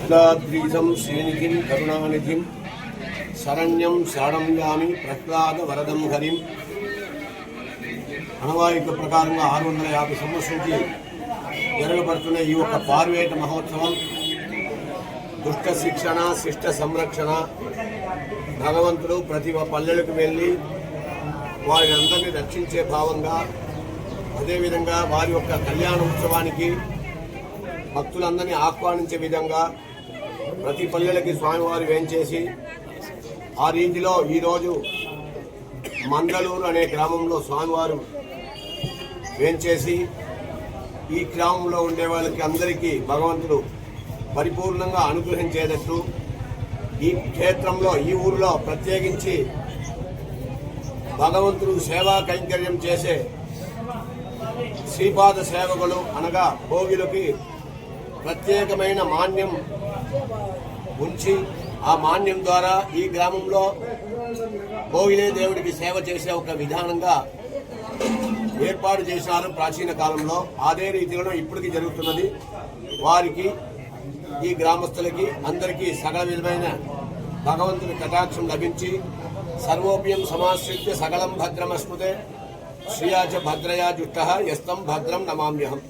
శ్రీనిధిం శ్రీనిధిం కరుణానిధిం శరణ్యం శరణం యామి ప్రహ్లాద వరదం హరిం. అనవాయిక ప్రకారంగా 650 సంవత్సరం నుంచి జరగబడుతున్న ఈ యొక్క పార్వేట మహోత్సవం దుష్ట శిక్షణ శిష్ట సంరక్షణ. భగవంతుడు ప్రతి పల్లెలకు వెళ్ళి వారిని అందరినీ రక్షించే భావంగా, అదేవిధంగా వారి యొక్క కళ్యాణ ఉత్సవానికి భక్తులందరినీ ఆహ్వానించే విధంగా ప్రతి పల్లెలకి స్వామివారు వేంచేసి ఆ రీతిలో ఈరోజు మందలూరు అనే గ్రామంలో స్వామివారు వేంచేసి ఈ గ్రామంలో ఉండే వాళ్ళకి అందరికీ భగవంతుడు పరిపూర్ణంగా అనుగ్రహించేటట్టు ఈ క్షేత్రంలో ఈ ఊరిలో ప్రత్యేకించి భగవంతుడు సేవా కైంకర్యం చేసే శ్రీపాద సేవకులు అనగా భోగిలకి ప్రత్యేకమైన మాన్యం ఉంచి ఆ మాన్యం ద్వారా ఈ గ్రామంలో భోగిలే దేవుడికి సేవ చేసే ఒక విధానంగా ఏర్పాటు చేశారు ప్రాచీన కాలంలో. అదే రీతిలో ఇప్పటికీ జరుగుతున్నది. వారికి ఈ గ్రామస్తులకి అందరికీ సకల విధమైన భగవంతుని కటాక్షం లభించి సర్వోప్యం సమాశ్రిత్య సకలం భద్రమస్మృతే శ్రీయాచ భద్రయా జుష్ట యస్తం భద్రం నమామ్యహం.